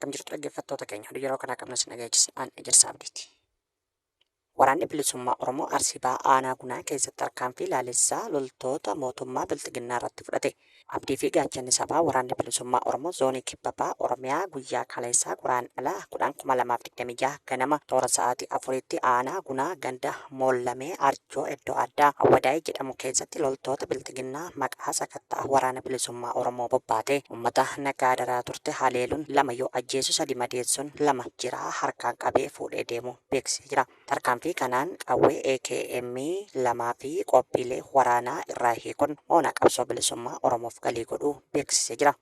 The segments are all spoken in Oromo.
Akkam jirtu dhaggeeffattoota keenya hundi yeroo kanaa qabna sin dhageechisaan ejersaa abdiiti. Waraanni bilisummaa Oromoo Arsii Bahaa Aanaa Gunaa keessatti tarkaanfii ilaalessaa loltoota mootummaa Bilxiginnaa irratti fudhate. Abdii fi gaachanni sabaa waraanni bilisummaa Oromoo zoonii kibba bahaa Oromiyaa guyyaa kaleessaa guraandhala 10/2026 ganama toora sa'aatii 4tti Aanaa Gunaa ganda Moollamee Arjoo iddoo addaa Awwadaayii jedhamu keessatti loltoota Bilxiginnaa maqaa sakatta'aa waraana bilisummaa Oromoo bobbaatee uummata nagaa daraa turte haleeluun 2 yoo ajjeesu 3 madeessuun 2 jiraa harkaan qabee fuudhee deemu beeksisee jira. Tarkaanfii kanaan qawwee AKM 2 fi qophiilee waraanaa irraa hiikuun moona qabsoo bilisummaa Oromoof galii godhuu beeksisee jira.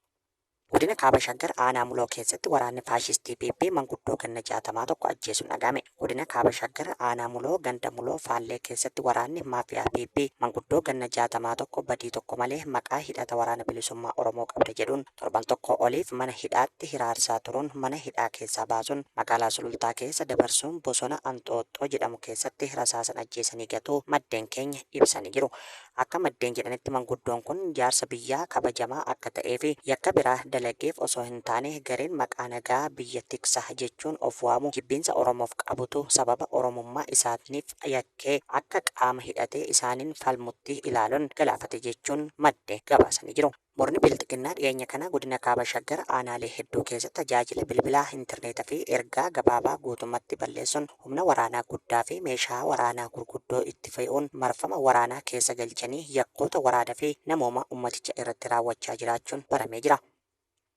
Godina Kaaba Shaggar Aanaa Muloo keessatti waraanni faashistii PP manguddoo ganna 61 ajjeesuun dhagahame. Godina Kaaba Shaggar Aanaa Muloo ganda Muloo Faallee keessatti waraanni maafiyaa PP manguddoo ganna 61 badii tokko malee maqaa hidhata waraana bilisummaa Oromoo qabda jedhuun torban tokko oliif mana hidhaatti hiraarsaa turuun mana hidhaa keessaa baasuun magaalaa Sulultaa keessa dabarsuun bosona Anxooxxoo jedhamu keessatti rasaasan ajjeesanii gatuu maddeen keenya ibsanii jiru. Akka maddeen jedhanitti manguddoon kun jaarsa biyyaa kabajamaa akka ta'ee fi yakka biraa dalageef osoo hin taane gareen maqaa nagaa biyya tiksa jechuun of waamu jibbiinsa Oromoof qabutu sababa Oromummaa isaaniif yakkee akka qaama hidhatee isaaniin falmutti ilaaluun galaafate jechuun maddeen gabaasanii jiru. Morni Bilxiginnaa dhiyeenya kana godina Kaaba Shaggar aanaalee hedduu keessatti tajaajila bilbilaa, intarneetaa fi ergaa gabaabaa guutummaatti balleessuun humna waraanaa guddaa fi meeshaa waraanaa gurguddoo itti fe'uun marfama waraanaa keessa galchanii yakkoota waraanaa fi namooma ummaticha irratti raawwachaa jiraachuun baramee jira.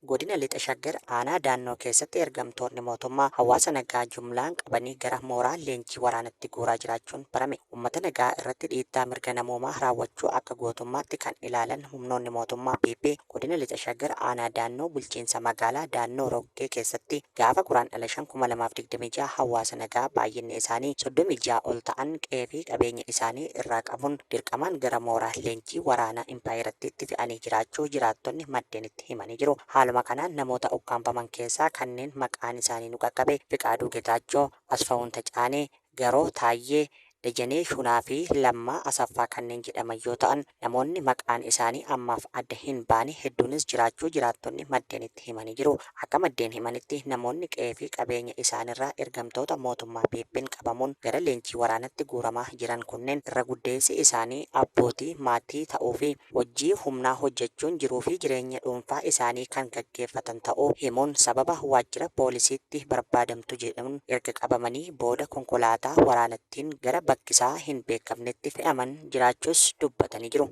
Godina Lixa Shaggar aanaa Daannoo keessatti ergamtoonni mootummaa hawaasa nagaa jumlaan qabanii gara mooraa leenjii waraanatti guuraa jiraachuun barame. Uummata nagaa irratti dhiittaa mirga namoomaa raawwachuu akka gootummaatti kan ilaalan humnoonni mootummaa PP godina Lixa Shaggar aanaa Daannoo bulchiinsa magaalaa Daannoo Roggee keessatti gaafa guraandhala 2026 hawaasa nagaa baay'inni isaanii 36 ol ta'an qe'ee fi qabeenya isaanii irraa qabuun dirqamaan gara mooraa leenjii waraanaa impaayeratti itti fe'anii jiraachuu jiraattonni maddeenitti himanii jiru. Haaluma kanaan namoota ukkaanfaman keessaa kanneen maqaan isaanii nu qaqqabe Fiqaaduu Getaachoo, Asfaawun Tacaanee, Garoo Taayyee, Dajanee Shunaa fi Lammaa Asaffaa kanneen jedhaman yoo ta'an namoonni maqaan isaanii ammaaf adda hin baane hedduunis jiraachuu jiraattonni maddeenitti himanii jiru. Akka maddeen himanitti namoonni qe'ee fi qabeenya isaanirraa ergamtoota mootummaa PP'n qabamuun gara leenjii waraanatti guuramaa jiran kunneen irra guddeessi isaanii abbootii maatii ta'uu fi hojii humnaa hojjechuun jiruu fi jireenya dhuunfaa isaanii kan gaggeeffatan ta'uu himuun sababa waajjira poolisiitti barbaadamtu jedhamuun erga qabamanii booda konkolaataa waraanattiin gara bakkisaa hin beekamnetti fe'aman jiraachuus dubbatanii jiru.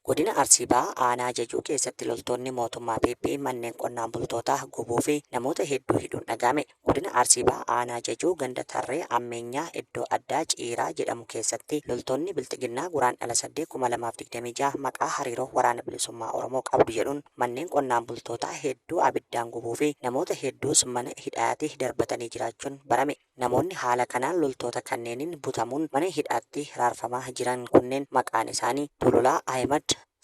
Godina Arsii Bahaa aanaa Jajuu keessatti loltoonni mootummaa PP manneen qonnaan bultootaa gubuu fi namoota hedduu hidhuun dhagahame. Godina Arsii Bahaa aanaa Jajuu ganda Tarree Ammeenyaa iddoo addaa Ciiraa jedhamu keessatti loltoonni Bilxiginnaa guraandhala 8/2026 maqaa hariiroo waraana bilisummaa Oromoo qabdu jedhuun manneen qonnaan bultootaa hedduu abiddaan gubuu fi namoota hedduus mana hidhaatti darbatanii jiraachuun barame. Namoonni haala kanaan loltoota kanneeniin butamuun mana hidhaatti raarfamaa jiran kunneen maqaan isaanii Tululaa Ahmad,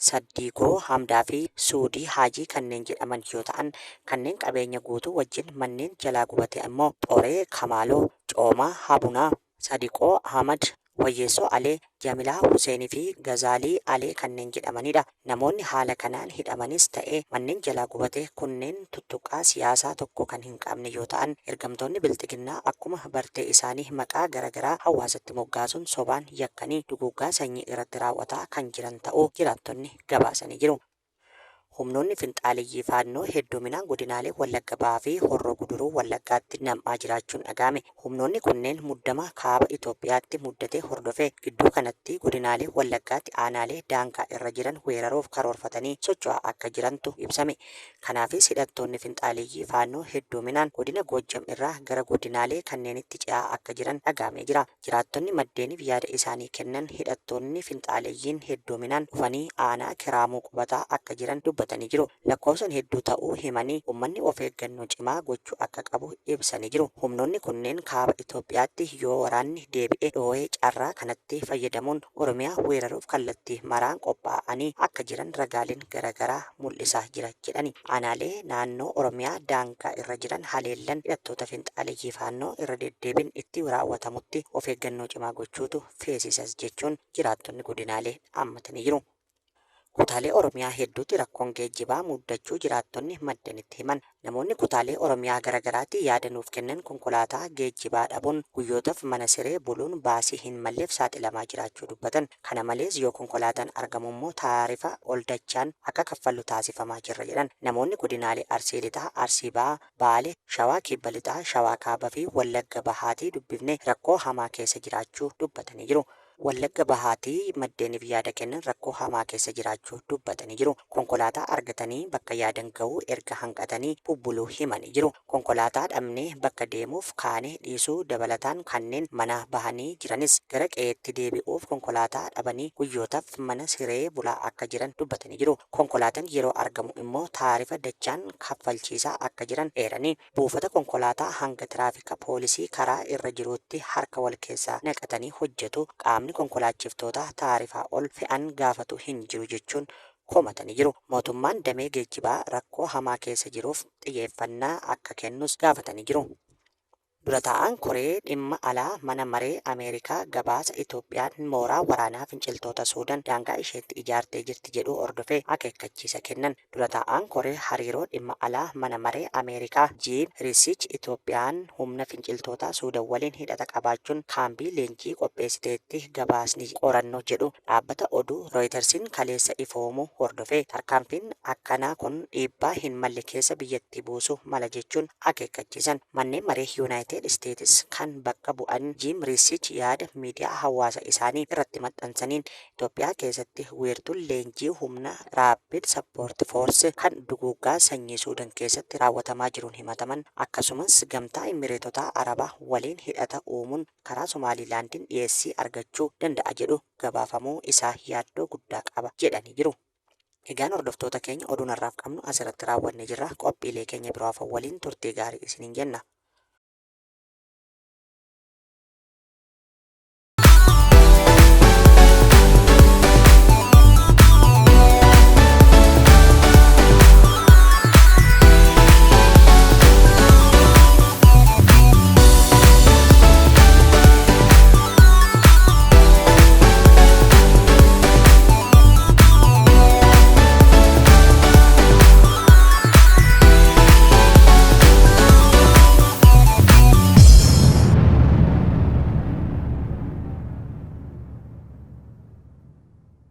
Saddiiqoo Hamdaa fi Suudii Haajii kanneen jedhaman yoo ta'an kanneen qabeenya guutuu wajjin manneen jalaa gubate ammoo Xoree Kamaaloo, Coomaa Habunaa, Sadiqoo Ahmad, Wayyeessoo Alee, Jamilaa Huseenii fi Gazaalii Alee kanneen jedhamanidha. Namoonni haala kanaan hidhamanis ta'ee manneen jalaa gubate kunneen tuttuqaa siyaasaa tokko kan hin qabne yoo ta'an ergamtoonni Bilxiginnaa akkuma bartee isaanii maqaa garaagaraa hawaasatti moggaasuun sobaan yakkanii duguuggaa sanyii irratti raawwataa kan jiran ta'uu jiraattonni gabaasanii jiru. Humnoonni finxaaliyyii faannoo hedduminaan godinaalee Wallagga Bahaa fi Horroo Guduruu Wallaggaatti nam'aa jiraachuun dhagahame. Humnoonni kunneen muddama kaaba Itoophiyaatti muddatee hordofee gidduu kanatti godinaalee Wallaggaatti aanaalee daangaa irra jiran weeraruuf karoorfatanii socho'aa akka jirantu ibsame. Kanaafis hidhattoonni finxaaliyyii faannoo hedduminaan godina Goojjam irraa gara godinaalee kanneenitti ce'aa akka jiran dhagahamee jira. Jiraattonni maddeeniif yaada isaanii kennan hidhattoonni finxaaliyyiin hedduminaan dhufanii aanaa Kiraamuu qubataa akka jiran dubbatan. Jiru. Lakkoofsan hedduu ta'uu himanii uummanni of eeggannoo cimaa gochuu akka qabu ibsanii jiru. Humnoonni kunneen kaaba Itoophiyaatti yoo waraanni deebi'ee dhoo'ee carraa kanatti fayyadamuun Oromiyaa weeraruuf kallattii maraan qophaa'anii akka jiran ragaaleen garaagaraa mul'isaa jira jedhani. Aanaalee naannoo Oromiyaa daangaa irra jiran haleellan hidhattoota finxaaliyyii faannoo irra deddeebiin itti raawwatamutti of eeggannoo cimaa gochuutu feesisas jechuun jiraattonni godinaalee ammatanii jiru. Kutaalee Oromiyaa hedduutti rakkoon geejjibaa muddachuu jiraattonni maddanitti himan. Namoonni kutaalee Oromiyaa garaagaraatti yaada nuuf kennan konkolaataa geejjibaa dhabuun guyyootaaf mana siree buluun baasii hin malleef saaxilamaa jiraachuu dubbatan. Kana malees yoo konkolaataan argamu immoo taarifa ol dachaan akka kaffallu taasifamaa jirra jedhan. Namoonni godinaalee Arsii Lixaa, Arsii Bahaa, Baalee, Shawaa Kibba Lixaa, Shawaa Kaabaa fi Wallagga Bahaatii dubbifnee rakkoo hamaa keessa jiraachuu dubbatanii jiru. Wallagga Bahaatii maddeeniif yaada kennan rakkoo hamaa keessa jiraachuu dubbatanii jiru. Konkolaataa argatanii bakka yaadan ga'uu erga hanqatanii bubbuluu himanii jiru. Konkolaataa dhabnee bakka deemuuf kaanee dhiisuu dabalataan kanneen mana bahanii jiranis gara qe'eetti deebi'uuf konkolaataa dhabanii guyyootaaf mana siree bulaa akka jiran dubbatanii jiru. Konkolaataan yeroo argamu immoo taarifa dachaan kaffalchiisaa akka jiran eeranii buufata konkolaataa hanga tiraafika poolisii karaa irra jiruutti harka wal keessaa naqatanii hojjetu. Qaamni konkolaachiftoota taarifaa ol fe'an gaafatu hin jiru jechuun komatanii jiru. Mootummaan damee geejjibaa rakkoo hamaa keessa jiruuf xiyyeeffannaa akka kennus gaafatanii jiru. Dura taa'aan Koree dhimma alaa mana maree Ameerikaa gabaasa Itoophiyaan mooraa waraanaa finciltoota Suudaan daangaa isheetti ijaartee jirti jedhu hordofee akeekkachiisa kennan. Dura taa'aan Koree hariiroo dhimma alaa mana maree Ameerikaa Jiim Riisich Itoophiyaan humna finciltoota Suudaan waliin hidhata qabaachuun kaambii leenjii qopheessiteetti gabaasni qorannoo jedhu dhaabbata oduu Rooyitersiin kaleessa ifoomuu hordofee tarkaanfiin akkanaa kun dhiibbaa hin malle keessa biyyatti buusuu mala jechuun akeekkachiisan. Manneen maree Yuunaayitid Isteetis kan bakka bu'an Jiim Riisich yaada miidiyaa hawaasa isaanii irratti maxxansaniin Itoophiyaa keessatti weertuun leenjii humna Raapid Sappoort Foorsi kan duguuggaa sanyii Suudaan keessatti raawwatamaa jiruun himataman akkasumas gamtaa Imireetota Arabaa waliin hidhata uumuun karaa Somaalilaandiin dhiyeessii argachuu danda'a jedhu gabaafamuu isaa yaaddoo guddaa qaba jedhanii jiru. Egaan hordoftoota keenya oduun har'aaf qabnu asirratti raawwannee jirra. Qophiilee keenya biroo waliin turtii gaarii isiniin jenna.